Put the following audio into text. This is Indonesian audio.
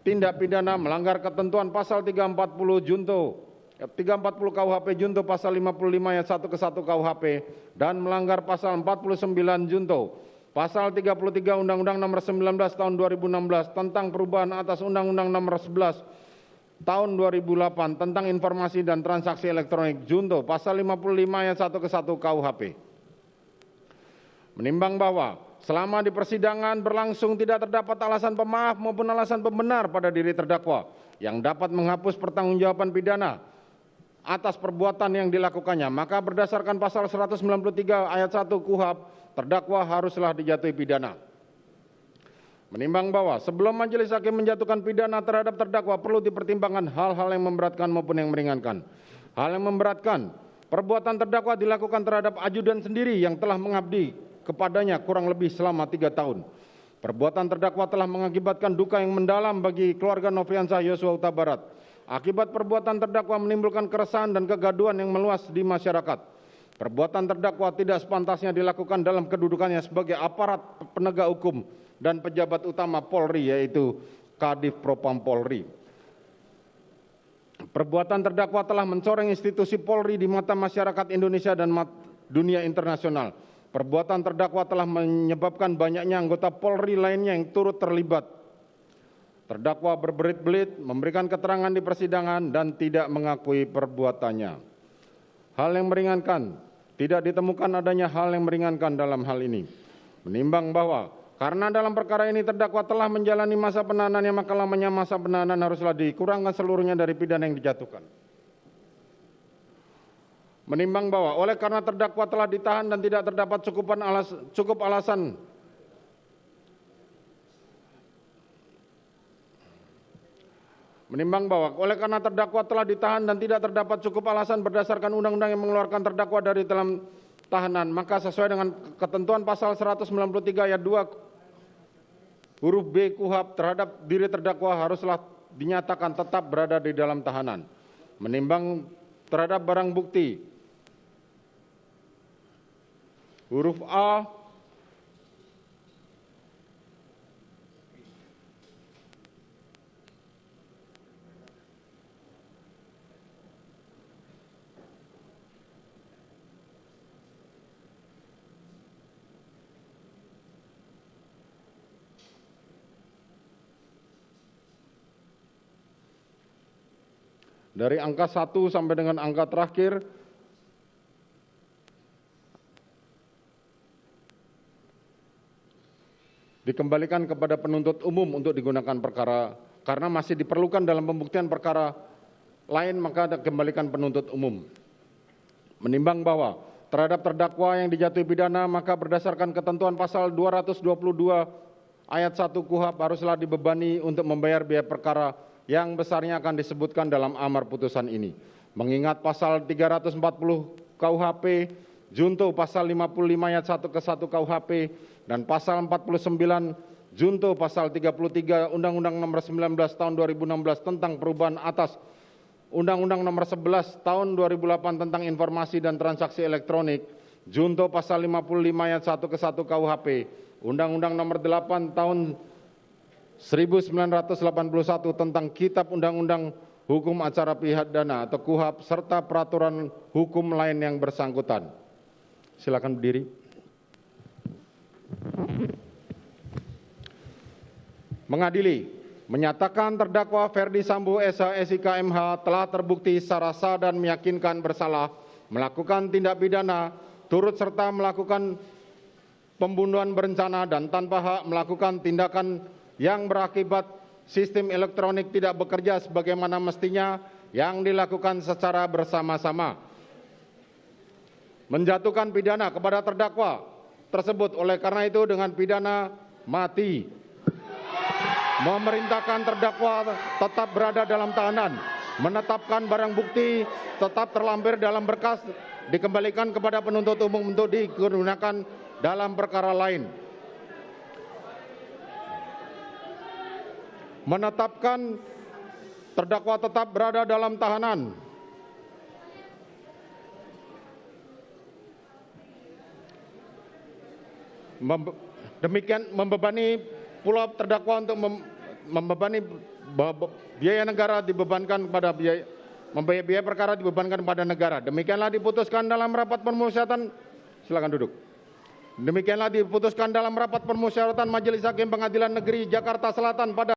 tindak pidana melanggar ketentuan pasal 340 KUHP junto pasal 55 ayat 1 ke 1 KUHP dan melanggar pasal 49 junto pasal 33 Undang-Undang Nomor 19 Tahun 2016 tentang perubahan atas Undang-Undang Nomor 11 Tahun 2008 tentang informasi dan transaksi elektronik junto pasal 55 ayat 1 ke 1 KUHP. Menimbang bahwa selama di persidangan berlangsung tidak terdapat alasan pemaaf maupun alasan pembenar pada diri terdakwa yang dapat menghapus pertanggungjawaban pidana atas perbuatan yang dilakukannya, maka berdasarkan pasal 193 ayat 1 KUHP, terdakwa haruslah dijatuhi pidana. Menimbang bahwa sebelum majelis hakim menjatuhkan pidana terhadap terdakwa perlu dipertimbangkan hal-hal yang memberatkan maupun yang meringankan. Hal yang memberatkan, perbuatan terdakwa dilakukan terhadap ajudan sendiri yang telah mengabdi kepadanya kurang lebih selama 3 tahun. Perbuatan terdakwa telah mengakibatkan duka yang mendalam bagi keluarga Nofriansah Yosua Huta Barat. Akibat perbuatan terdakwa menimbulkan keresahan dan kegaduhan yang meluas di masyarakat. Perbuatan terdakwa tidak sepantasnya dilakukan dalam kedudukannya sebagai aparat penegak hukum dan pejabat utama Polri, yaitu Kadif Propam Polri. Perbuatan terdakwa telah mencoreng institusi Polri di mata masyarakat Indonesia dan dunia internasional. Perbuatan terdakwa telah menyebabkan banyaknya anggota Polri lainnya yang turut terlibat. Terdakwa berbelit-belit memberikan keterangan di persidangan dan tidak mengakui perbuatannya. Hal yang meringankan, tidak ditemukan adanya hal yang meringankan dalam hal ini. Menimbang bahwa karena dalam perkara ini terdakwa telah menjalani masa penahanannya, maka lamanya masa penahanan haruslah dikurangkan seluruhnya dari pidana yang dijatuhkan. Menimbang bahwa oleh karena terdakwa telah ditahan dan tidak terdapat cukup alasan berdasarkan undang-undang yang mengeluarkan terdakwa dari dalam tahanan, maka sesuai dengan ketentuan pasal 193 ayat 2 huruf B KUHP terhadap diri terdakwa haruslah dinyatakan tetap berada di dalam tahanan. Menimbang terhadap barang bukti huruf A dari angka 1 sampai dengan angka terakhir dikembalikan kepada penuntut umum untuk digunakan perkara, karena masih diperlukan dalam pembuktian perkara lain, maka dikembalikan penuntut umum. Menimbang bahwa terhadap terdakwa yang dijatuhi pidana, maka berdasarkan ketentuan pasal 222 ayat 1 KUHP haruslah dibebani untuk membayar biaya perkara yang besarnya akan disebutkan dalam amar putusan ini. Mengingat pasal 340 KUHP junto pasal 55 ayat 1 ke 1 KUHP dan pasal 49 junto pasal 33 Undang-Undang Nomor 19 Tahun 2016 tentang perubahan atas Undang-Undang Nomor 11 Tahun 2008 tentang informasi dan transaksi elektronik junto pasal 55 ayat 1 ke 1 KUHP, Undang-Undang Nomor 8 Tahun 1981 tentang Kitab Undang-Undang Hukum Acara Pidana atau KUHP serta peraturan hukum lain yang bersangkutan. Silakan berdiri. Mengadili, menyatakan terdakwa Ferdi Sambo SH SIK MH telah terbukti secara sah dan meyakinkan bersalah melakukan tindak pidana turut serta melakukan pembunuhan berencana dan tanpa hak melakukan tindakan yang berakibat sistem elektronik tidak bekerja sebagaimana mestinya yang dilakukan secara bersama-sama. Menjatuhkan pidana kepada terdakwa tersebut oleh karena itu dengan pidana mati. Memerintahkan terdakwa tetap berada dalam tahanan. Menetapkan barang bukti tetap terlampir dalam berkas dikembalikan kepada penuntut umum untuk digunakan dalam perkara lain. Menetapkan terdakwa tetap berada dalam tahanan. Demikian membebani pula terdakwa untuk biaya negara dibebankan pada biaya perkara dibebankan pada negara. Demikianlah diputuskan dalam rapat permusyawaratan. Silakan duduk. Demikianlah diputuskan dalam rapat permusyawaratan Majelis Hakim Pengadilan Negeri Jakarta Selatan pada